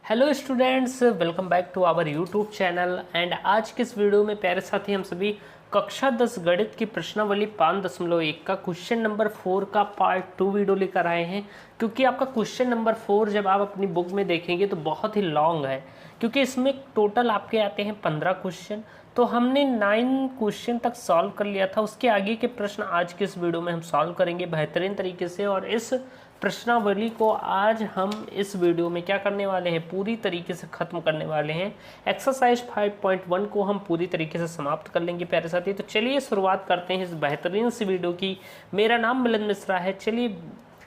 Hello students, welcome back to our YouTube channel. And आज के इस वीडियो में प्यारे साथी हम सभी कक्षा 10 गणित की प्रश्नावली 5.1 का क्वेश्चन नंबर 4 का पार्ट 2 वीडियो लेकर आए हैं। क्योंकि आपका क्वेश्चन नंबर 4 जब आप अपनी बुक में देखेंगे तो बहुत ही लॉन्ग है, क्योंकि इसमें टोटल आपके आते हैं 15 क्वेश्चन। तो हमने 9 क्वेश्चन तक सॉल्व कर लिया था। उसके आगे के प्रश्न आज के इस वीडियो में हम सॉल्व करेंगे बेहतरीन तरीके से। और इस प्रश्नावली को आज हम इस वीडियो में क्या करने वाले हैं, पूरी तरीके से ख़त्म करने वाले हैं। एक्सरसाइज 5.1 को हम पूरी तरीके से समाप्त कर लेंगे प्यारे साथी। तो चलिए शुरुआत करते हैं इस बेहतरीन सी वीडियो की। मेरा नाम मिलन मिश्रा है। चलिए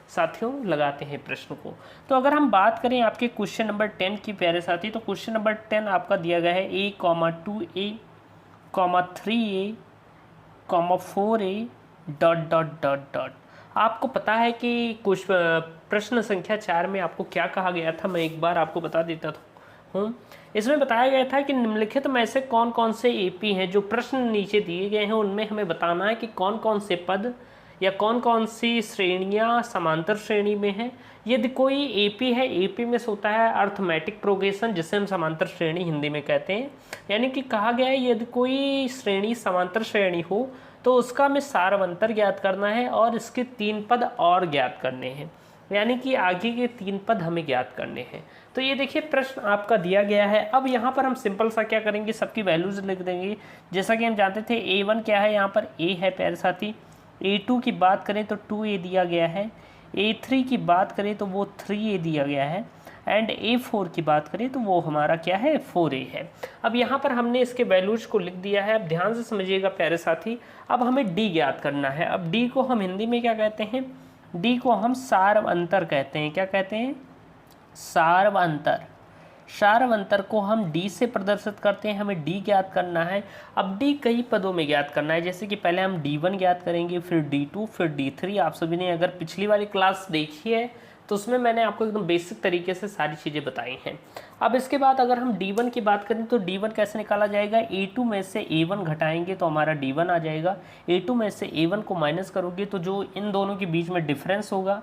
साथियों लगाते हैं प्रश्न को। तो अगर हम बात करें आपके क्वेश्चन नंबर 10 की प्यारे साथी, तो क्वेश्चन नंबर 10 आपका दिया गया है a, 2a, 3a, 4a dot dot dot dot. आपको पता है कि कुछ प्रश्न संख्या 4 में आपको क्या कहा गया था, मैं एक बार आपको बता देता हूँ। इसमें बताया गया था कि निम्नलिखित में से कौन कौन से एपी हैं। जो प्रश्न नीचे दिए गए हैं उनमें हमें बताना है कि कौन कौन से पद या कौन कौन सी श्रेणियाँ समांतर श्रेणी में हैं। यदि कोई एपी है, एपी में से होता है अर्थमेटिक प्रोग्रेशन, जिसे हम समांतर श्रेणी हिंदी में कहते हैं। यानी कि कहा गया है यदि कोई श्रेणी समांतर श्रेणी हो तो उसका हमें सारवंतर ज्ञात करना है और इसके 3 पद और ज्ञात करने हैं। यानी कि आगे के 3 पद हमें ज्ञात करने हैं। तो ये देखिए प्रश्न आपका दिया गया है। अब यहाँ पर हम सिंपल सा क्या करेंगे, सबकी वैल्यूज लिख देंगे। जैसा कि हम जानते थे a1 क्या है, यहाँ पर a है प्यारे साथी। a2 की बात करें तो 2a दिया गया है। a3 की बात करें तो वो 3a दिया गया है। एंड a4 की बात करें तो वो हमारा क्या है, 4a है। अब यहाँ पर हमने इसके वैल्यूज को लिख दिया है। अब ध्यान से समझिएगा प्यारे साथी। अब हमें d ज्ञात करना है। अब d को हम हिंदी में क्या कहते हैं, d को हम सारवंतर कहते हैं। क्या कहते हैं, सारवंतर। सारवंतर को हम d से प्रदर्शित करते हैं। हमें d ज्ञात करना है। अब d कई पदों में ज्ञात करना है। जैसे कि पहले हम d1 ज्ञात करेंगे, फिर d2, फिर d3। आप सभी ने अगर पिछली वाली क्लास देखी है तो उसमें मैंने आपको एकदम बेसिक तरीके से सारी चीज़ें बताई हैं। अब इसके बाद अगर हम d1 की बात करें तो d1 कैसे निकाला जाएगा, a2 में से a1 घटाएंगे तो हमारा d1 आ जाएगा। a2 में से a1 को माइनस करोगे तो जो इन दोनों के बीच में डिफरेंस होगा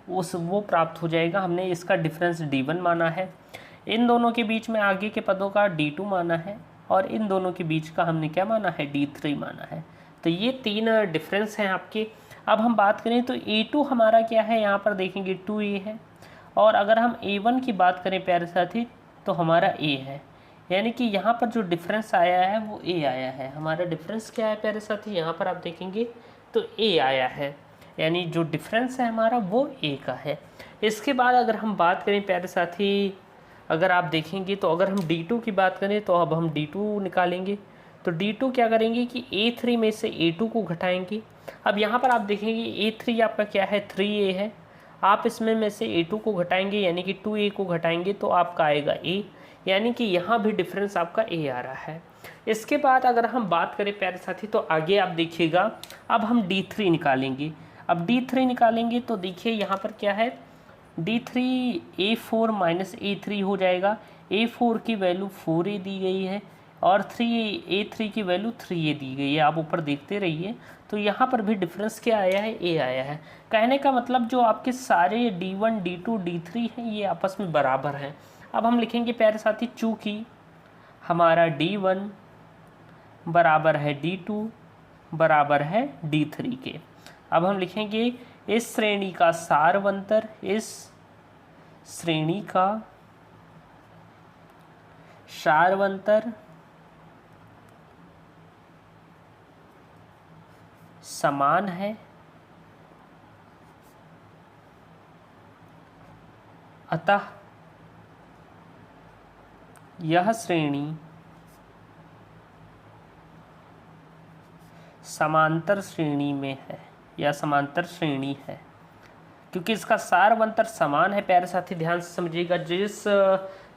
वो प्राप्त हो जाएगा। हमने इसका डिफरेंस d1 माना है। इन दोनों के बीच में आगे के पदों का d2 माना है और इन दोनों के बीच का हमने क्या माना है, d3 माना है। तो ये 3 डिफरेंस हैं आपके। अब हम बात करें तो a2 हमारा क्या है, यहाँ पर देखेंगे 2a है। और अगर हम a1 की बात करें प्यारे साथी तो हमारा a है। यानी कि यहाँ पर जो डिफरेंस आया है वो a आया है। हमारा डिफरेंस क्या है प्यारे साथी, यहाँ पर आप देखेंगे तो a आया है। यानी जो डिफरेंस है हमारा वो a का है। इसके बाद अगर हम बात करें प्यारे साथी, अगर आप देखेंगे तो अगर हम d2 की बात करें तो अब हम d2 निकालेंगे। तो d2 क्या करेंगे कि a3 में से a2 को घटाएंगे। अब यहाँ पर आप देखेंगे a3 आपका क्या है, 3a है। आप इसमें में से a2 को घटाएंगे यानी कि 2a को घटाएंगे तो आपका आएगा a। यानी कि यहाँ भी डिफरेंस आपका a आ रहा है। इसके बाद अगर हम बात करें प्यारे साथी तो आगे आप देखिएगा अब हम d3 निकालेंगे। अब d3 निकालेंगे तो देखिए यहाँ पर क्या है, d3 a4 माइनस a3 हो जाएगा। a4 की वैल्यू 4a दी गई है और a3 की वैल्यू 3a दी गई है। आप ऊपर देखते रहिए। तो यहाँ पर भी डिफरेंस क्या आया है, a आया है। कहने का मतलब जो आपके सारे d1, d2, d3 हैं ये आपस में बराबर हैं। अब हम लिखेंगे प्यारे साथी, चूँकि हमारा d1 बराबर है d2 बराबर है d3 के। अब हम लिखेंगे इस श्रेणी का सारवंतर, इस श्रेणी का सारवंतर समान है, अतः यह श्रेणी समांतर श्रेणी में है या समांतर श्रेणी है। क्योंकि इसका सारवंतर समान है प्यारे साथी, ध्यान से समझिएगा। जिस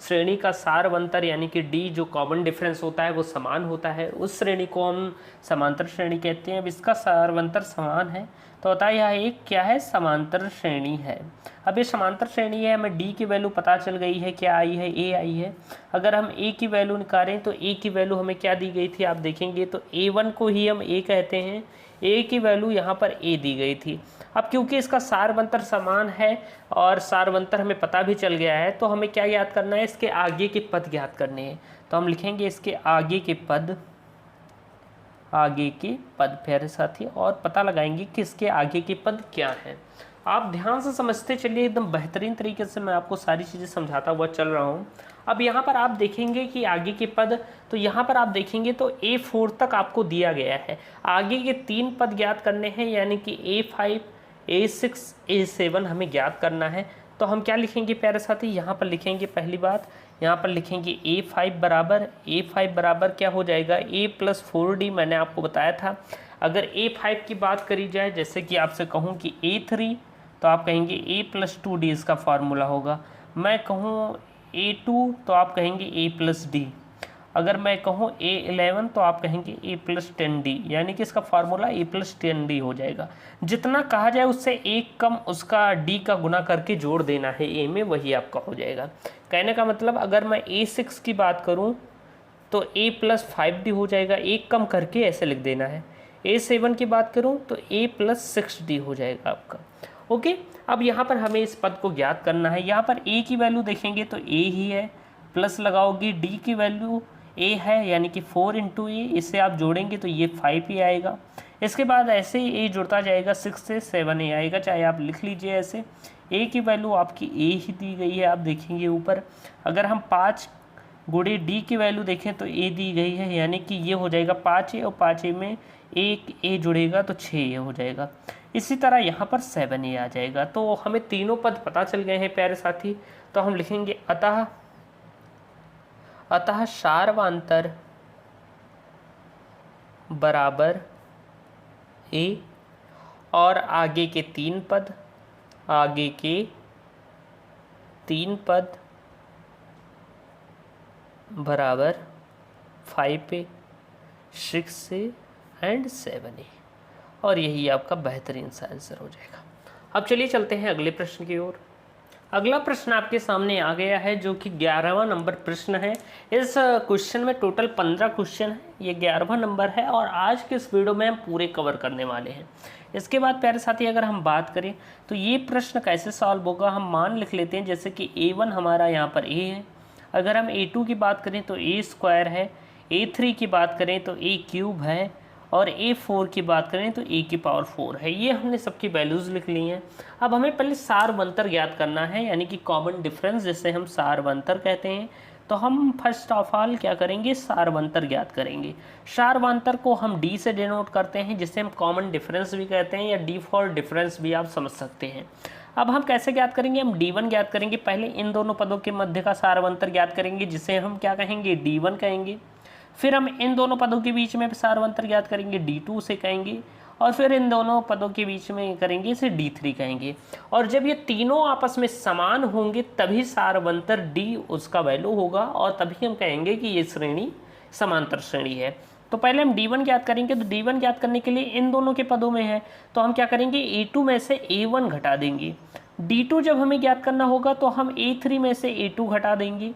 श्रेणी का सारवंतर यानी कि d जो कॉमन डिफरेंस होता है वो समान होता है, उस श्रेणी को हम समांतर श्रेणी कहते हैं। अब इसका सारवंतर समान है तो अतः यह एक क्या है, समांतर श्रेणी है। अब ये समांतर श्रेणी है, हमें d की वैल्यू पता चल गई है, क्या आई है, a आई है। अगर हम a की वैल्यू निकालें तो a की वैल्यू हमें क्या दी गई थी, आप देखेंगे तो a1 को ही हम a कहते हैं। a की वैल्यू यहाँ पर a दी गई थी। अब क्योंकि इसका सारवंतर समान है और सारवंतर हमें पता भी चल गया है तो हमें क्या याद करना है, इसके आगे के पद ज्ञात करने हैं, तो हम लिखेंगे इसके आगे के पद प्यारे साथी, और पता लगाएंगे कि इसके आगे के पद क्या हैं। आप ध्यान से समझते चलिए, एकदम बेहतरीन तरीके से मैं आपको सारी चीज़ें समझाता हुआ चल रहा हूँ। अब यहाँ पर आप देखेंगे कि आगे के पद, तो यहाँ पर आप देखेंगे तो A4 तक आपको दिया गया है। आगे के 3 पद ज्ञात करने हैं, यानी कि A5, A6, A7 हमें ज्ञात करना है। तो हम क्या लिखेंगे प्यारे साथी, यहाँ पर लिखेंगे पहली बात, यहाँ पर लिखेंगे A5 बराबर क्या हो जाएगा, A+4D। मैंने आपको बताया था अगर A5 की बात करी जाए, जैसे कि आपसे कहूँ कि A3, तो आप कहेंगे A+2D इसका फार्मूला होगा। मैं कहूँ A2 तो आप कहेंगे A+D। अगर मैं कहूँ A11 तो आप कहेंगे A+10D, यानी कि इसका फार्मूला A+10D हो जाएगा। जितना कहा जाए उससे एक कम उसका D का गुना करके जोड़ देना है A में, वही आपका हो जाएगा। कहने का मतलब अगर मैं A6 की बात करूँ तो A+5D हो जाएगा, एक कम करके ऐसे लिख देना है। A7 की बात करूँ तो A+6D हो जाएगा आपका। ओके, अब यहाँ पर हमें इस पद को ज्ञात करना है। यहाँ पर A की वैल्यू देखेंगे तो A ही है, प्लस लगाओगी, D की वैल्यू A है यानी कि 4 × A, इसे आप जोड़ेंगे तो ये 5 ही आएगा। इसके बाद ऐसे ही A जुड़ता जाएगा, 6 से 7A आएगा, चाहे आप लिख लीजिए ऐसे। A की वैल्यू आपकी A ही दी गई है, आप देखेंगे ऊपर। अगर हम 5 गुणे D की वैल्यू देखें तो A दी गई है, यानी कि ये हो जाएगा 5A, और 5A में एक A जुड़ेगा तो 6A हो जाएगा। इसी तरह यहाँ पर 7A आ जाएगा। तो हमें तीनों पद पता चल गए हैं प्यारे साथी। तो हम लिखेंगे अतः सार्वंतर बराबर A, और आगे के 3 पद बराबर 5A, 6A एंड 7A, और यही आपका बेहतरीन सा आंसर हो जाएगा। अब चलिए चलते हैं अगले प्रश्न की ओर। अगला प्रश्न आपके सामने आ गया है, जो कि 11वां नंबर प्रश्न है। इस क्वेश्चन में टोटल 15 क्वेश्चन है, ये 11वां नंबर है, और आज के इस वीडियो में हम पूरे कवर करने वाले हैं। इसके बाद प्यारे साथी अगर हम बात करें तो ये प्रश्न कैसे सॉल्व होगा, हम मान लिख लेते हैं। जैसे कि A1 हमारा यहाँ पर A है, अगर हम A2 की बात करें तो A² है, A3 की बात करें तो A³ है, और A4 की बात करें तो A⁴ है। ये हमने सबकी वैल्यूज़ लिख ली हैं। अब हमें पहले सारवंतर ज्ञात करना है, यानी कि कॉमन डिफरेंस जिसे हम सारवंतर कहते हैं। तो हम फर्स्ट ऑफ ऑल क्या करेंगे, सारवंतर ज्ञात करेंगे। सारवंतर को हम D से डिनोट करते हैं, जिसे हम कॉमन डिफरेंस भी कहते हैं, या D फॉर डिफरेंस भी आप समझ सकते हैं। अब हम कैसे ज्ञात करेंगे, हम D1 ज्ञात करेंगे। पहले इन दोनों पदों के मध्य का सारवंतर ज्ञात करेंगे, जिसे हम क्या कहेंगे, D1 कहेंगे। फिर हम इन दोनों पदों के बीच में सारवंतर ज्ञात करेंगे, D2 से कहेंगे, और फिर इन दोनों पदों के बीच में करेंगे, इसे D3 कहेंगे। और जब ये तीनों आपस में समान होंगे तभी सारवंतर D उसका वैल्यू होगा, और तभी हम कहेंगे कि ये श्रेणी समांतर श्रेणी है। तो पहले हम D1 ज्ञात करेंगे। तो D1 ज्ञात करने के लिए इन दोनों के पदों में है, तो हम क्या करेंगे, A2 में से A1 घटा देंगे। D2 जब हमें ज्ञात करना होगा तो हम A3 में से A2 घटा देंगे,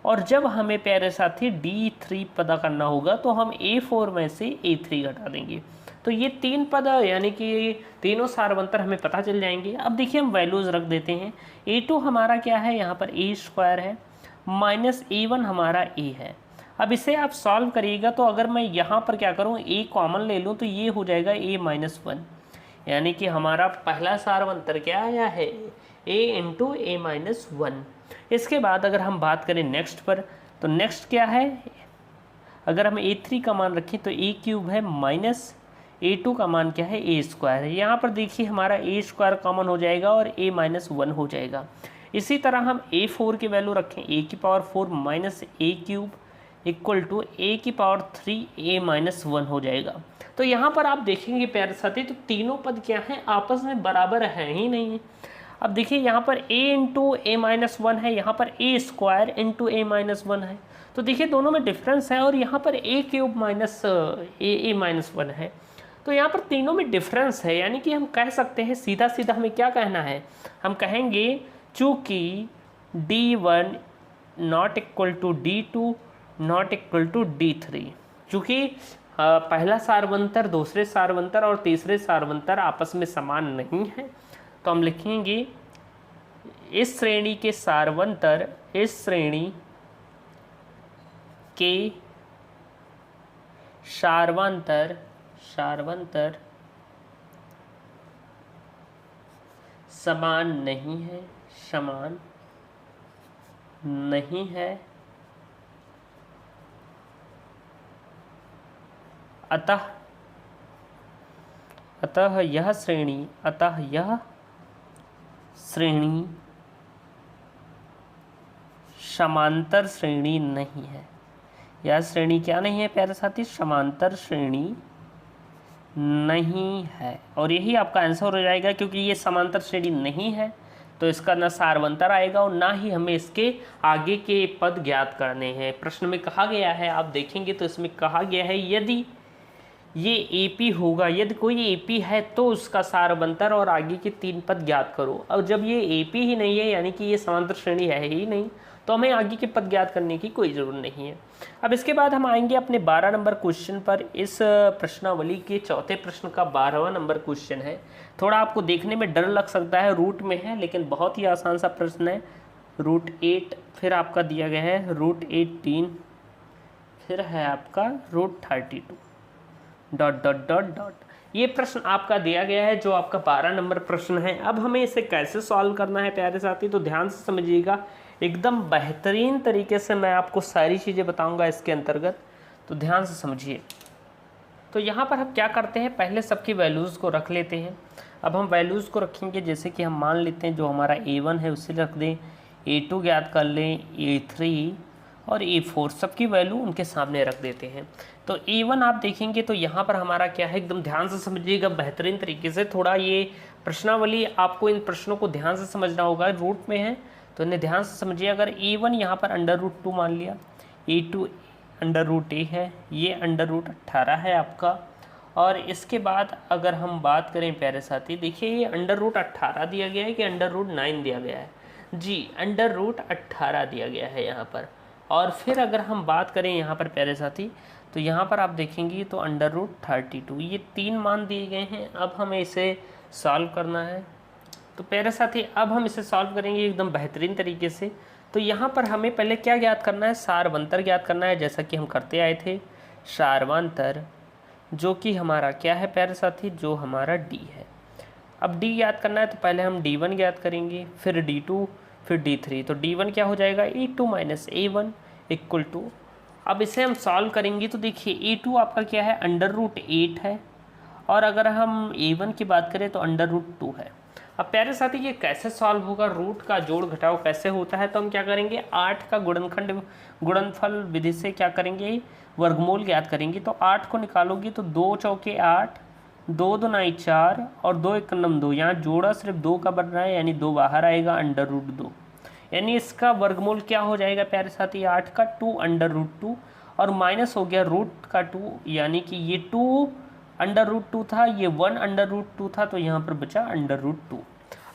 और जब हमें प्यारे साथी D3 पता करना होगा तो हम A4 में से A3 घटा देंगे। तो ये 3 पद यानी कि तीनों सारवंतर हमें पता चल जाएंगे। अब देखिए हम वैल्यूज़ रख देते हैं। A2 हमारा क्या है, यहाँ पर A² है, माइनस A1 हमारा A है। अब इसे आप सॉल्व करिएगा, तो अगर मैं यहाँ पर क्या करूँ, A कॉमन ले लूँ तो ये हो जाएगा A-1, यानी कि हमारा पहला सारवंतर क्या आया है, A × A-1। इसके बाद अगर हम बात करें नेक्स्ट पर, तो नेक्स्ट क्या है, अगर हम A3 का मान रखें तो A³ है, माइनस A2 का मान क्या है, A² है। यहाँ पर देखिए हमारा A² कॉमन हो जाएगा और A-1 हो जाएगा। इसी तरह हम A4 की वैल्यू रखें, A⁴ minus A³ equal to A⁴ A-1 हो जाएगा। तो यहाँ पर आप देखेंगे प्यारे साथी, तो तीनों पद क्या हैं, आपस में बराबर हैं ही नहीं है। अब देखिए यहाँ पर A × A-1 है, यहाँ पर A² × A-1 है। तो देखिए दोनों में डिफरेंस है, और यहाँ पर A³ माइनस A-1 है। तो यहाँ पर तीनों में डिफरेंस है, यानी कि हम कह सकते हैं सीधा सीधा हमें क्या कहना है, हम कहेंगे चूँकि D1 not equal to D2 not equal to D3, चूँकि पहला सारवंतर दूसरे सारवंतर और तीसरे सारवंतर आपस में समान नहीं है, तो हम लिखेंगे इस श्रेणी के सारवंतर इस श्रेणी के सार्वंतर समान नहीं है अतः यह श्रेणी समांतर श्रेणी नहीं है। यह श्रेणी क्या नहीं है प्यारे साथी? समांतर श्रेणी नहीं है। और यही आपका आंसर हो जाएगा, क्योंकि ये समांतर श्रेणी नहीं है तो इसका ना सार्वंतर आएगा और ना ही हमें इसके आगे के पद ज्ञात करने हैं। प्रश्न में कहा गया है, आप देखेंगे तो इसमें कहा गया है यदि ये एपी होगा, यदि कोई एपी है तो उसका सार्वंतर और आगे के 3 पद ज्ञात करो। और जब ये एपी ही नहीं है, यानी कि ये समांतर श्रेणी है ही नहीं, तो हमें आगे के पद ज्ञात करने की कोई ज़रूरत नहीं है। अब इसके बाद हम आएंगे अपने 12 नंबर क्वेश्चन पर। इस प्रश्नावली के चौथे प्रश्न का 12वां नंबर क्वेश्चन है। थोड़ा आपको देखने में डर लग सकता है, रूट में है, लेकिन बहुत ही आसान सा प्रश्न है। रूट 8, फिर आपका दिया गया है रूट 18, फिर है आपका रूट 32 ... ये प्रश्न आपका दिया गया है, जो आपका 12 नंबर प्रश्न है। अब हमें इसे कैसे सॉल्व करना है प्यारे साथी, तो ध्यान से समझिएगा। एकदम बेहतरीन तरीके से मैं आपको सारी चीज़ें बताऊंगा इसके अंतर्गत, तो ध्यान से समझिए। तो यहाँ पर हम क्या करते हैं, पहले सबकी वैल्यूज़ को रख लेते हैं। अब हम वैल्यूज़ को रखेंगे, जैसे कि हम मान लेते हैं जो हमारा A1 है उसे रख दें, A2 ज्ञात कर लें, A3 और A4 सबकी वैल्यू उनके सामने रख देते हैं। तो A1 आप देखेंगे तो यहाँ पर हमारा क्या है, एकदम ध्यान से समझिएगा बेहतरीन तरीके से। थोड़ा ये प्रश्नावली आपको इन प्रश्नों को ध्यान से समझना होगा, रूट में है तो इन्हें ध्यान से समझिए। अगर A1 यहाँ पर √2 मान लिया, A2 √a है, ये √18 है आपका। और इसके बाद अगर हम बात करें प्यारे साथी, देखिए ये √18 दिया गया है कि √9 दिया गया है? जी, √18 दिया गया है यहाँ पर। और फिर अगर हम बात करें यहाँ पर प्यारे साथी, तो यहाँ पर आप देखेंगे तो √32, ये 3 मान दिए गए हैं। अब हमें इसे सॉल्व करना है। तो प्यारे साथी अब हम इसे सॉल्व करेंगे एकदम बेहतरीन तरीके से। तो यहाँ पर हमें पहले क्या ज्ञात करना है, सार्वंतर ज्ञात करना है, जैसा कि हम करते आए थे। सार्वंतर जो कि हमारा क्या है प्यारे साथी, जो हमारा D है। अब D ज्ञात करना है तो पहले हम D1 ज्ञात करेंगे, फिर D2, फिर D3। तो D1 क्या हो जाएगा, A2 - A1 = अब इसे हम सॉल्व करेंगे तो देखिए A2 आपका क्या है, √8 है। और अगर हम A1 की बात करें तो √2 है। अब प्यारे साथी ये कैसे सॉल्व होगा, रूट का जोड़ घटाव कैसे होता है, तो हम क्या करेंगे, 8 का गुणनफल विधि से क्या करेंगे, वर्गमूल ज्ञात करेंगे। तो 8 को निकालोगे तो 2 चौके 8, 2 दूना 4 और 2 एकम 2। यहाँ जोड़ा सिर्फ 2 का बन रहा है, यानी 2 बाहर आएगा, √2। यानी इसका वर्गमूल क्या हो जाएगा प्यारे साथी, 8 का 2 √2 और माइनस हो गया रूट का 2, यानी कि ये 2 √2 था, ये 1 √2 था, तो यहाँ पर बचा √2।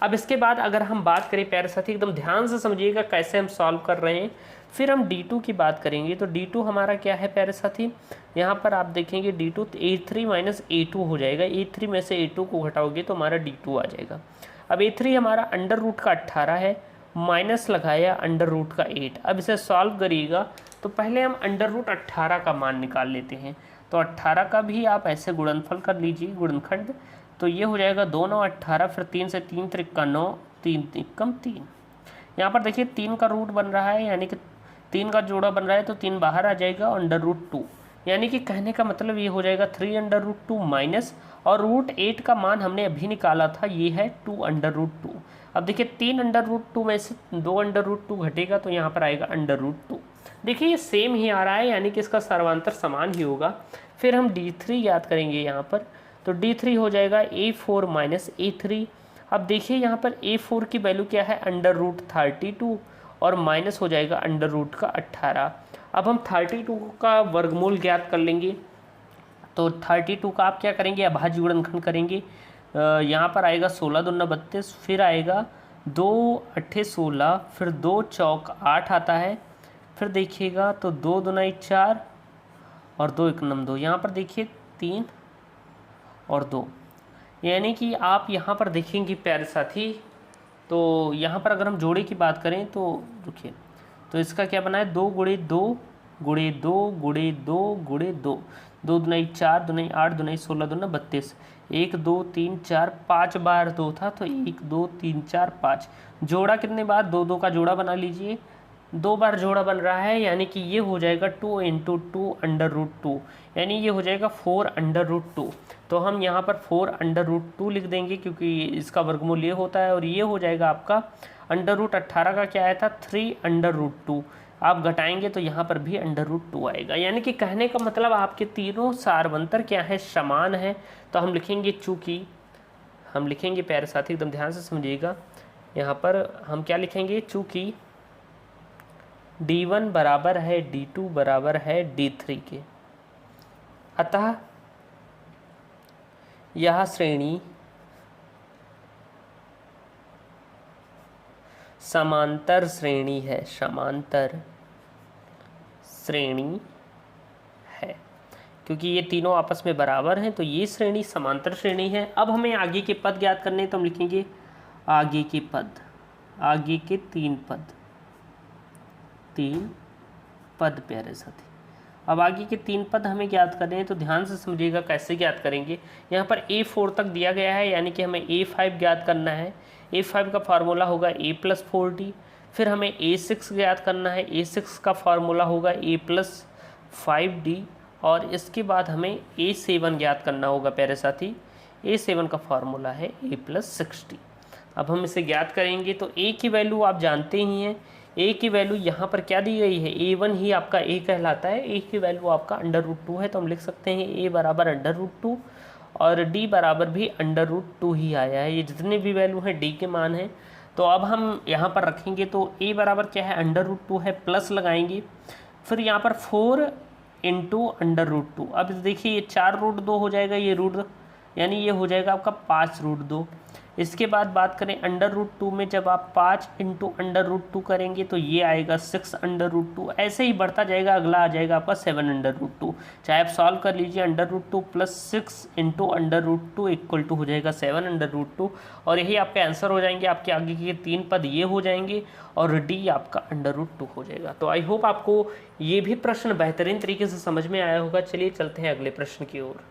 अब इसके बाद अगर हम बात करें प्यारे साथी, एकदम ध्यान से समझिएगा कैसे हम सॉल्व कर रहे हैं। फिर हम D2 की बात करेंगे। तो D2 हमारा क्या है प्यारे साथी, यहाँ पर आप देखेंगे D2 A3 - A2 हो जाएगा। A3 में से A2 को घटाओगे तो हमारा D2 आ जाएगा। अब A3 हमारा √18 है, माइनस लगाया √8। अब इसे सॉल्व करिएगा तो पहले हम √18 का मान निकाल लेते हैं। तो 18 का भी आप ऐसे गुणनफल कर लीजिए, गुणनखंड। तो ये हो जाएगा 2 9 18, फिर 3 से 3 × 9, 3 × 3। यहाँ पर देखिए 3 का रूट बन रहा है, यानी कि 3 का जोड़ा बन रहा है, तो 3 बाहर आ जाएगा और √2, यानी कि कहने का मतलब ये हो जाएगा 3 √2 माइनस, और √8 का मान हमने अभी निकाला था, ये है 2 √2। अब देखिए 3 √2 में से 2 √2 घटेगा तो यहाँ पर आएगा √2। देखिए ये सेम ही आ रहा है, यानी कि इसका सर्वांतर समान ही होगा। फिर हम D3 याद करेंगे यहाँ पर। तो D3 हो जाएगा A4 - A3। अब देखिए यहाँ पर A4 की वैल्यू क्या है, √32 और माइनस हो जाएगा √18। अब हम 32 का वर्गमूल ज्ञात कर लेंगे। तो 32 का आप क्या करेंगे, अभाज्य गुणनखंड करेंगे। यहाँ पर आएगा 16 दूना 32, फिर आएगा 2 8 16, फिर 2 चौक 8 आता है। फिर देखिएगा तो 2 दूना 4 और 2 एकम 2। यहाँ पर देखिए 3 और 2, यानी कि आप यहाँ पर देखेंगे प्यारे साथी, तो यहाँ पर अगर हम जोड़े की बात करें तो देखिए तो इसका क्या बना है 2 गुणे 2 गुणे 2 गुणे 2 गुणे 2, 2 दुनाई 4, दुनाई 8, दुनाई 16, दुना 32, 1 2 3 4 5 बार 2 था तो 1 2 3 4 5, जोड़ा कितने बार 2 2 का जोड़ा बना लीजिए, 2 बार जोड़ा बन रहा है, यानी कि ये हो जाएगा 2 × 2 √2, यानी ये हो जाएगा 4 √2। तो हम यहाँ पर 4 √2 लिख देंगे क्योंकि इसका वर्गमूल ये होता है, और ये हो जाएगा आपका √18 का क्या आया था 3 √2, आप घटाएंगे तो यहाँ पर भी √2 आएगा। यानी कि कहने का मतलब आपके तीनों सारवंतर क्या है, समान है। तो हम लिखेंगे, चूँकि हम लिखेंगे प्यारे साथी एकदम ध्यान से समझिएगा, यहाँ पर हम क्या लिखेंगे, चूँकि D1 बराबर है D2 बराबर है D3 के, अतः यह श्रेणी समांतर श्रेणी है, समांतर श्रेणी है, क्योंकि ये तीनों आपस में बराबर हैं तो ये श्रेणी समांतर श्रेणी है। अब हमें आगे के पद ज्ञात करने हैं, तो हम लिखेंगे आगे के पद, आगे के 3 पद प्यारे साथी। अब आगे के 3 पद हमें ज्ञात करने हैं, तो ध्यान से समझिएगा कैसे ज्ञात करेंगे। यहाँ पर A4 तक दिया गया है, यानी कि हमें A5 ज्ञात करना है। A5 का फार्मूला होगा A + 4D। फिर हमें A6 ज्ञात करना है, A6 का फार्मूला होगा A + 5D। और इसके बाद हमें A7 ज्ञात करना होगा प्यारे साथी, A7 का फार्मूला है A + 6D। अब हम इसे ज्ञात करेंगे तो A की वैल्यू आप जानते ही हैं, A की वैल्यू यहाँ पर क्या दी गई है, A1 ही आपका A कहलाता है, A की वैल्यू आपका √2 है, तो हम लिख सकते हैं A बराबर √2 और D बराबर भी √2 ही आया है। ये जितने भी वैल्यू हैं D के मान हैं। तो अब हम यहाँ पर रखेंगे तो A बराबर क्या है √2 है, प्लस लगाएंगे, फिर यहाँ पर 4 × √2। अब देखिए ये 4√2 हो जाएगा, ये √2 यानी ये हो जाएगा आपका 5√2। इसके बाद बात करें √2 में, जब आप 5 × √2 करेंगे तो ये आएगा 6 √2। ऐसे ही बढ़ता जाएगा, अगला आ जाएगा आपका 7 √2। चाहे आप सॉल्व कर लीजिए, √2 + 6 × √2 इक्वल टू हो जाएगा 7 √2, और यही आपका आंसर हो जाएंगे। आपके आगे के 3 पद ये हो जाएंगे और D आपका √2 हो जाएगा। तो आई होप आपको ये भी प्रश्न बेहतरीन तरीके से समझ में आया होगा। चलिए चलते हैं अगले प्रश्न की ओर।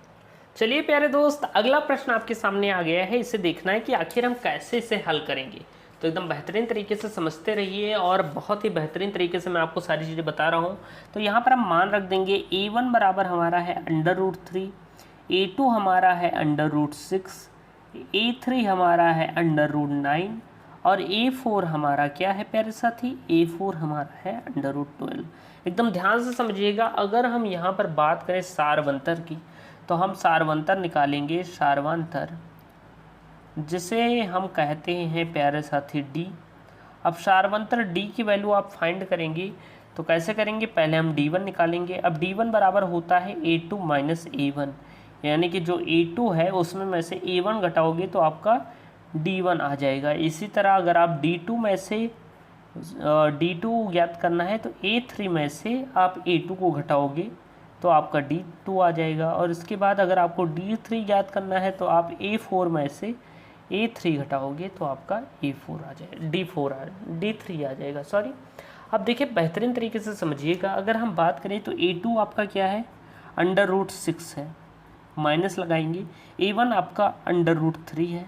चलिए प्यारे दोस्त, अगला प्रश्न आपके सामने आ गया है। इसे देखना है कि आखिर हम कैसे इसे हल करेंगे। तो एकदम बेहतरीन तरीके से समझते रहिए, और बहुत ही बेहतरीन तरीके से मैं आपको सारी चीज़ें बता रहा हूँ। तो यहाँ पर हम मान रख देंगे A1 बराबर हमारा है √3, A2 हमारा है √6, A3 हमारा है √9 और A4 हमारा क्या है प्यारे साथी, A4 हमारा है √12। एकदम ध्यान से समझिएगा। अगर हम यहाँ पर बात करें सारवंतर की, तो हम सारवंतर निकालेंगे, सारवंतर जिसे हम कहते हैं प्यारे साथी D। अब सारवंतर D की वैल्यू आप फाइंड करेंगे, तो कैसे करेंगे, पहले हम D1 निकालेंगे। अब D1 बराबर होता है A2 - A1, यानी कि जो A2 है उसमें में से A1 घटाओगे तो आपका D1 आ जाएगा। इसी तरह अगर आप D2 में से D2 ज्ञात करना है तो A3 में से आप A2 को घटाओगे तो आपका D2 आ जाएगा। और इसके बाद अगर आपको D3 ज्ञात करना है तो आप A4 में से A3 घटाओगे तो आपका A4 आ जाएगा, D3 आ जाएगा, सॉरी। अब देखिए बेहतरीन तरीके से समझिएगा। अगर हम बात करें तो A2 आपका क्या है √6 है, माइनस लगाएंगे, A1 आपका √3 है।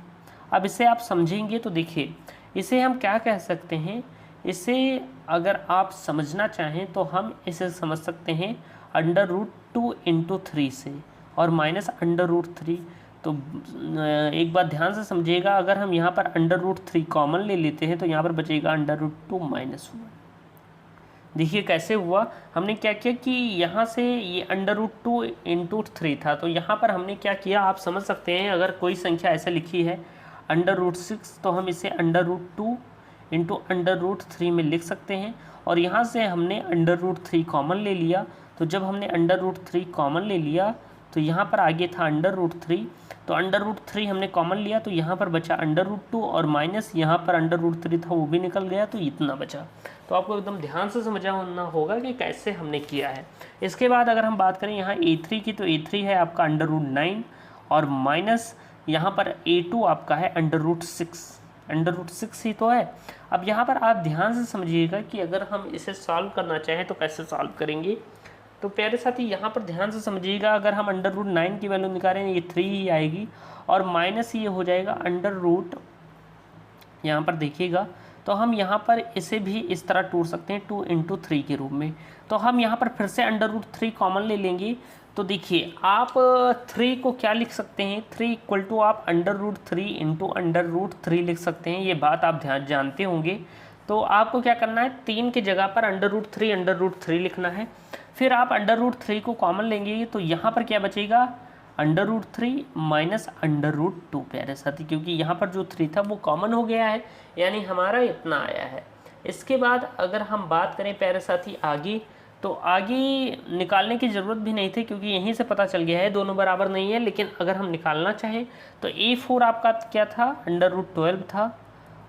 अब इसे आप समझेंगे तो देखिए इसे हम क्या कह सकते हैं, इसे अगर आप समझना चाहें तो हम इसे समझ सकते हैं √2 × 3 से, और माइनस √3। तो एक बात ध्यान से समझिएगा, अगर हम यहाँ पर √3 कॉमन ले लेते हैं तो यहाँ पर बचेगा √2 - 1। देखिए कैसे हुआ, हमने क्या किया कि यहाँ से ये √2 × 3 था, तो यहाँ पर हमने क्या किया आप समझ सकते हैं। अगर कोई संख्या ऐसे लिखी है √6 तो हम इसे √2 × √3 में लिख सकते हैं, और यहाँ से हमने √3 कॉमन ले लिया। तो जब हमने √3 कॉमन ले लिया तो यहाँ पर आगे था √3, तो √3 हमने कॉमन लिया तो यहाँ पर बचा √2, और माइनस यहाँ पर √3 था वो भी निकल गया, तो इतना बचा। तो आपको एकदम ध्यान से समझना होगा कि कैसे हमने किया है। इसके बाद अगर हम बात करें यहाँ A3 की, तो A3 है आपका √9 और माइनस यहाँ पर A2 आपका है √6। √6 ही तो है। अब यहाँ पर आप ध्यान से समझिएगा कि अगर हम इसे सॉल्व करना चाहें तो कैसे सॉल्व करेंगे। तो प्यारे साथी यहाँ पर ध्यान से समझिएगा, अगर हम √9 की वैल्यू निकालें ये 3 ही आएगी और माइनस ये हो जाएगा √ यहाँ पर देखिएगा, तो हम यहाँ पर इसे भी इस तरह टूट सकते हैं 2 × 3 के रूप में। तो हम यहाँ पर फिर से √3 कॉमन ले लेंगे। तो देखिए आप 3 को क्या लिख सकते हैं, 3 = आप √3 × √3 लिख सकते हैं। ये बात आप ध्यान जानते होंगे। तो आपको क्या करना है, 3 की जगह पर √3 लिखना है। फिर आप √3 को कॉमन लेंगे तो यहाँ पर क्या बचेगा, √3 माइनस √2 प्यारे साथी, क्योंकि यहाँ पर जो 3 था वो कॉमन हो गया है, यानी हमारा इतना आया है। इसके बाद अगर हम बात करें प्यारे साथी आगे, तो आगे निकालने की ज़रूरत भी नहीं थी क्योंकि यहीं से पता चल गया है दोनों बराबर नहीं है। लेकिन अगर हम निकालना चाहें तो A4 आपका क्या था, √12 था,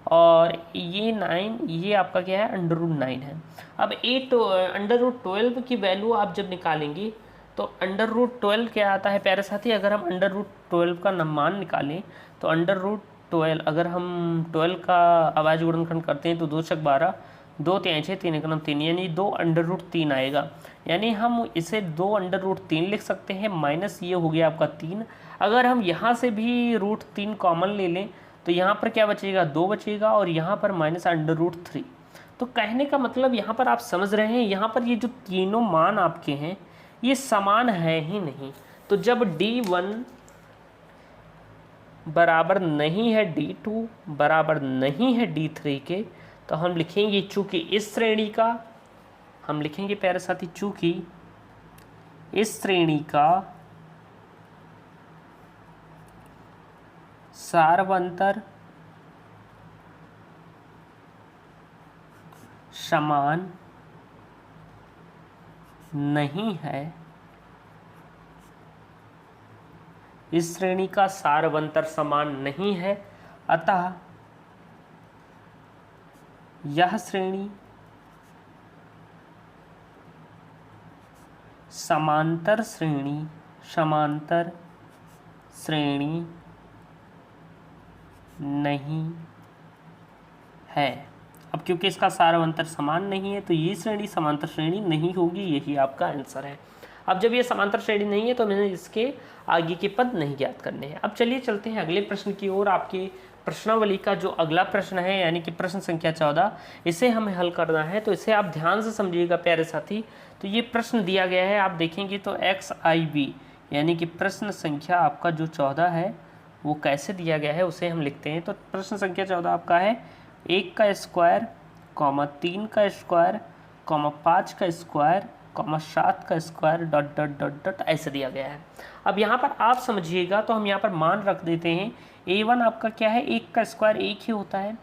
और ये 9 ये आपका क्या है, √9 है। अब √12 की वैल्यू आप जब निकालेंगे तो √12 क्या आता है प्यारे साथी, अगर हम √12 का मान निकालें तो √12 अगर हम 12 का आवाज़ गुणनखंड करते हैं तो 2 × 6 = 12, 2 × 3 = 6, 3 × 9 = 3, यानी 2 √3 आएगा। यानी हम इसे 2 √3 लिख सकते हैं, माइनस ये हो गया आपका 3। अगर हम यहाँ से भी √3 कॉमन ले लें तो यहाँ पर क्या बचेगा, 2 बचेगा, और यहाँ पर माइनस √3। तो कहने का मतलब यहाँ पर आप समझ रहे हैं, यहाँ पर ये जो तीनों मान आपके हैं ये समान है ही नहीं। तो जब D1 बराबर नहीं है D2 बराबर नहीं है D3 के, तो हम लिखेंगे चूँकि इस श्रेणी का, हम लिखेंगे प्यारे साथी चूँकि इस श्रेणी का सार्वंतर समान नहीं है, इस श्रेणी का सार्वंतर समान नहीं है, अतः यह श्रेणी समांतर श्रेणी नहीं है। अब क्योंकि इसका सार्वंतर समान नहीं है तो ये श्रेणी समांतर श्रेणी नहीं होगी, यही आपका आंसर है। अब जब ये समांतर श्रेणी नहीं है तो मैंने इसके आगे के पद नहीं ज्ञात करने हैं। अब चलिए चलते हैं अगले प्रश्न की ओर। आपके प्रश्नावली का जो अगला प्रश्न है यानी कि प्रश्न संख्या 14, इसे हमें हल करना है। तो इसे आप ध्यान से समझिएगा प्यारे साथी। तो ये प्रश्न दिया गया है, आप देखेंगे तो XIV यानी कि प्रश्न संख्या आपका जो 14 है वो कैसे दिया गया है उसे हम लिखते हैं। तो प्रश्न संख्या 14 आपका है 1 का स्क्वायर, 3 का स्क्वायर, 5 का स्क्वायर, 7 का स्क्वायर ... ऐसे दिया गया है। अब यहाँ पर आप समझिएगा, तो हम यहाँ पर मान रख देते हैं। A1 आपका क्या है, 1 का स्क्वायर 1 ही होता है।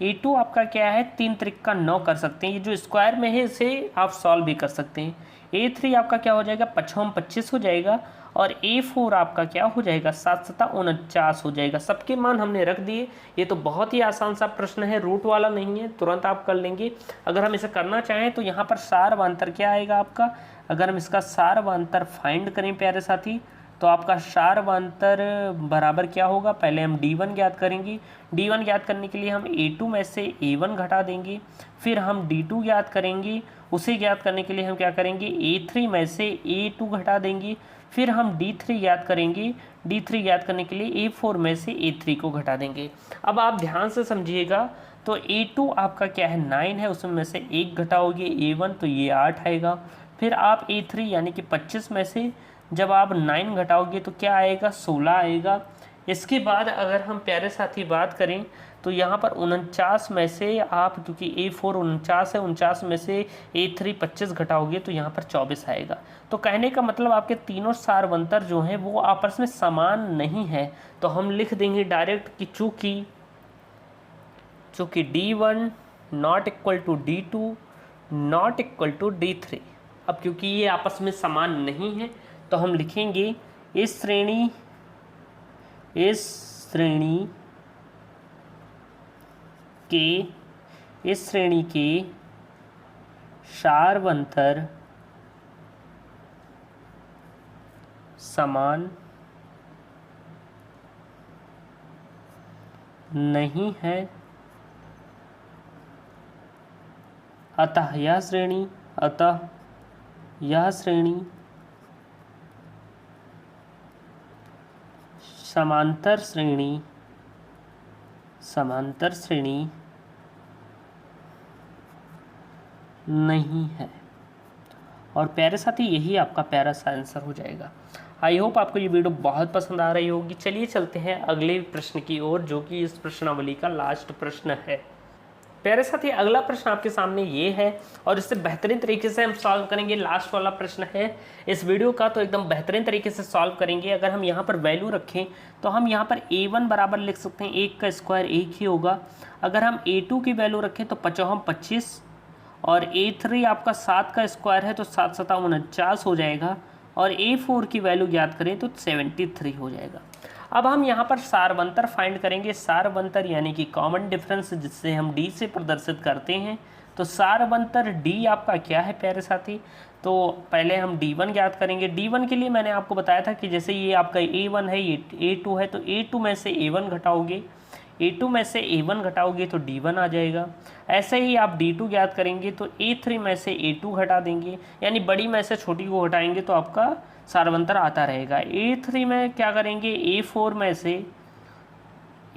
A2 आपका क्या है, 3 × 3 = 9 कर सकते हैं, ये जो स्क्वायर में है इसे आप सॉल्व भी कर सकते हैं। A3 आपका क्या हो जाएगा, 5 × 25 हो जाएगा, और A4 आपका क्या हो जाएगा, 7 × 7 = 49 हो जाएगा। सबके मान हमने रख दिए। ये तो बहुत ही आसान सा प्रश्न है, रूट वाला नहीं है, तुरंत आप कर लेंगे। अगर हम इसे करना चाहें तो यहाँ पर सार्वंतर क्या आएगा आपका, अगर हम इसका सार्वंतर फाइंड करें प्यारे साथी, तो आपका सार्वंतर बराबर क्या होगा, पहले हम D1 ज्ञात करेंगे। D1 ज्ञात करने के लिए हम A2 में से A1 घटा देंगे, फिर हम D2 ज्ञात करेंगे। उसे ज्ञात करने के लिए हम क्या करेंगे, A3 में से A2 घटा देंगे, फिर हम D3 ज्ञात करेंगे। D3 ज्ञात करने के लिए A4 में से A3 को घटा देंगे। अब आप ध्यान से समझिएगा, तो A2 आपका क्या है, 9 है, उसमें से 1 घटाओगे A1 तो ये 8 आएगा। फिर आप A3 यानी कि 25 में से जब आप 9 घटाओगे तो क्या आएगा, 16 आएगा। इसके बाद अगर हम प्यारे साथी बात करें तो यहाँ पर 49 में से आप, क्योंकि A4 49 है, 49 में से A3 25 घटाओगे तो यहाँ पर 24 आएगा। तो कहने का मतलब आपके तीनों सार्वंतर जो हैं वो आपस में समान नहीं है। तो हम लिख देंगे डायरेक्ट कि चूँकि D1 ≠ D2 ≠ D3। अब क्योंकि ये आपस में समान नहीं है तो हम लिखेंगे इस श्रेणी के सार्वंतर समान नहीं है अतः यह श्रेणी समांतर श्रेणी नहीं है। और प्यारे साथी यही आपका प्यारा सा आंसर हो जाएगा। आई होप आपको ये वीडियो बहुत पसंद आ रही होगी। चलिए चलते हैं अगले प्रश्न की ओर, जो कि इस प्रश्नावली का लास्ट प्रश्न है। प्यारे साथी अगला प्रश्न आपके सामने ये है और इससे बेहतरीन तरीके से हम सॉल्व करेंगे। लास्ट वाला प्रश्न है इस वीडियो का, तो एकदम बेहतरीन तरीके से सॉल्व करेंगे। अगर हम यहाँ पर वैल्यू रखें तो हम यहाँ पर a1 बराबर लिख सकते हैं 1 का स्क्वायर 1 ही होगा। अगर हम a2 की वैल्यू रखें तो 25 और a3 आपका 7 का स्क्वायर है तो 7 7 49 हो जाएगा। और a4 की वैल्यू ज्ञात करें तो 73 हो जाएगा। अब हम यहाँ पर सारवंतर फाइंड करेंगे। सारवंतर यानी कि कॉमन डिफरेंस, जिससे हम d से प्रदर्शित करते हैं। तो सारवंतर d आपका क्या है प्यारे साथी? तो पहले हम d1 ज्ञात करेंगे। d1 के लिए मैंने आपको बताया था कि जैसे ये आपका a1 है, ये a2 है, तो a2 में से a1 घटाओगे, a2 में से a1 घटाओगे तो d1 आ जाएगा। ऐसे ही आप d2 ज्ञात करेंगे तो a3 में से a2 घटा देंगे, यानी बड़ी में से छोटी को घटाएंगे तो आपका सारवंतर आता रहेगा। a3 में क्या करेंगे, a4 में से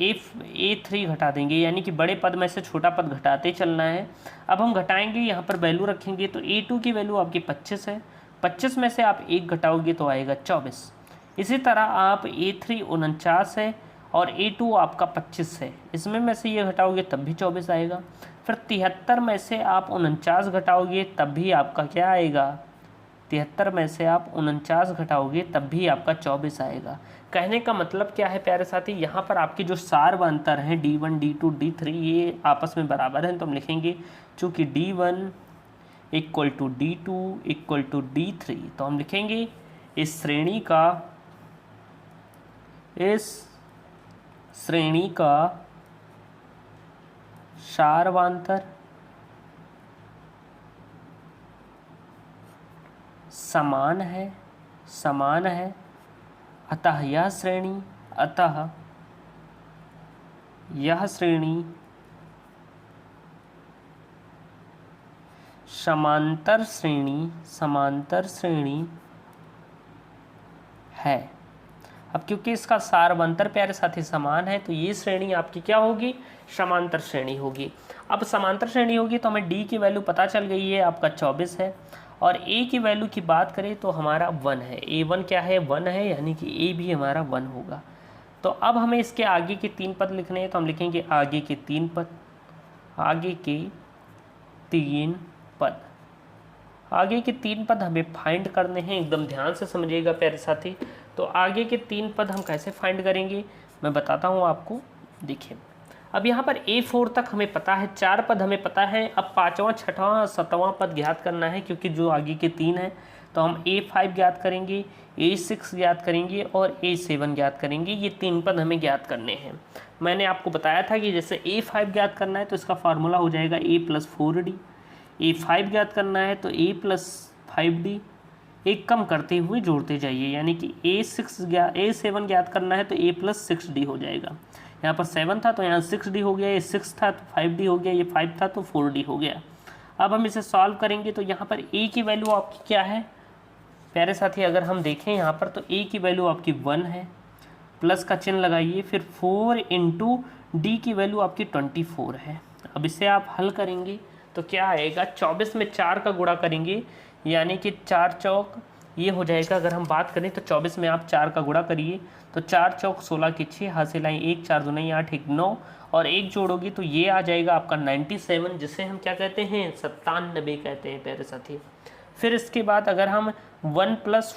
a3 घटा देंगे, यानी कि बड़े पद में से छोटा पद घटाते चलना है। अब हम घटाएंगे, यहाँ पर वैल्यू रखेंगे तो a2 की वैल्यू आपकी 25 है। 25 में से आप 1 घटाओगे तो आएगा 24। इसी तरह आप a3 49 है और a2 आपका 25 है, इसमें में से ये घटाओगे तब भी 24 आएगा। फिर 73 में से आप 49 घटाओगे तब भी आपका क्या आएगा, 73 में से आप 49 घटाओगे तब भी आपका 24 आएगा। कहने का मतलब क्या है प्यारे साथी, यहाँ पर आपके जो सारवंतर हैं d1 d2 d3 ये आपस में बराबर हैं, तो हम लिखेंगे चूँकि d1 equal to d2 equal to d3, तो हम लिखेंगे इस श्रेणी का सारवंतर समान है। अतः यह श्रेणी समांतर श्रेणी है। अब क्योंकि इसका सारवंतर प्यारे साथी समान है तो ये श्रेणी आपकी क्या होगी, समांतर श्रेणी होगी। अब समांतर श्रेणी होगी तो हमें d की वैल्यू पता चल गई है, आपका 24 है। और a की वैल्यू की बात करें तो हमारा 1 है। a1 क्या है, 1 है, यानी कि a भी हमारा 1 होगा। तो अब हमें इसके आगे के 3 पद लिखने हैं, तो हम लिखेंगे आगे के 3 पद। आगे के 3 पद हमें फाइंड करने हैं, एकदम ध्यान से समझिएगा प्यारे साथी। तो आगे के 3 पद हम कैसे फाइंड करेंगे मैं बताता हूँ आपको। देखिए अब यहाँ पर a4 तक हमें पता है, 4 पद हमें पता है। अब 5वां 6वां 7वां पद ज्ञात करना है, क्योंकि जो आगे के 3 हैं। तो हम a5 ज्ञात करेंगे, a6 ज्ञात करेंगे और a7 ज्ञात करेंगे। ये 3 पद हमें ज्ञात करने हैं। मैंने आपको बताया था कि जैसे a5 ज्ञात करना है तो इसका फार्मूला हो जाएगा a + 4d। a5 ज्ञात करना है तो a + 5d। एक कम करते हुए जोड़ते जाइए, यानी कि a7 ज्ञात करना है तो a + 6d हो जाएगा। यहाँ पर 7 था तो यहाँ 6d हो गया, ये 6 था तो 5d हो गया, ये 5 था तो 4d हो गया। अब हम इसे सॉल्व करेंगे तो यहाँ पर a की वैल्यू आपकी क्या है प्यारे साथी, अगर हम देखें यहाँ पर तो a की वैल्यू आपकी 1 है, प्लस का चिन्ह लगाइए। फिर 4 × d की वैल्यू आपकी 24 है। अब इसे आप हल करेंगे तो क्या आएगा, 24 में 4 का गुणा करेंगे, यानी कि 4 चौक ये हो जाएगा। अगर हम बात करें तो 24 में आप 4 का गुणा करिए तो 4 चौक 16 के 6, हासिल आए 1 4 2 8 1 9 और 1 जोड़ोगी तो ये आ जाएगा आपका 97, जिसे हम क्या कहते हैं, 97 कहते हैं प्यारे साथी। फिर इसके बाद अगर हम 1 +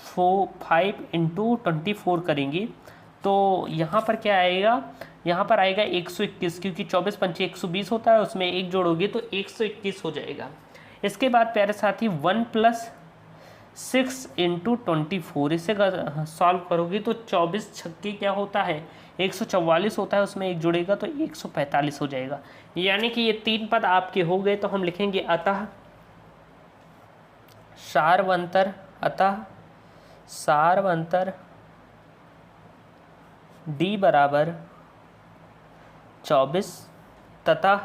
5 × 24 करेंगे तो यहाँ पर क्या आएगा, यहाँ पर आएगा 121, क्योंकि 24 × 5 120 होता है, उसमें 1 जोड़ोगे तो 121 हो जाएगा। इसके बाद प्यारे साथी 1 + 6 × 24, इसे सॉल्व करोगे तो 24 छक्के क्या होता है, 144 होता है, उसमें 1 जुड़ेगा तो 145 हो जाएगा। यानी कि ये 3 पद आपके हो गए। तो हम लिखेंगे अतः सारवंतर d बराबर 24 तथा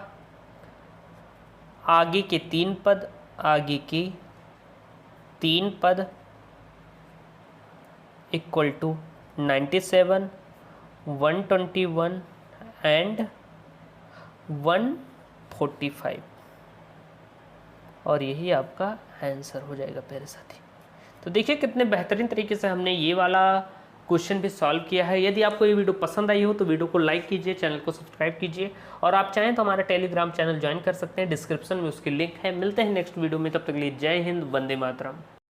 आगे के 3 पद, आगे के 3 पद इक्वल टू 97, 121 एंड 145 और यही आपका आंसर हो जाएगा प्यारे साथी। तो देखिए कितने बेहतरीन तरीके से हमने ये वाला क्वेश्चन भी सॉल्व किया है। यदि आपको ये वीडियो पसंद आई हो तो वीडियो को लाइक कीजिए, चैनल को सब्सक्राइब कीजिए और आप चाहें तो हमारा टेलीग्राम चैनल ज्वाइन कर सकते हैं, डिस्क्रिप्शन में उसकी लिंक है। मिलते हैं नेक्स्ट वीडियो में, तब तक के लिए जय हिंद, वंदे मातरम।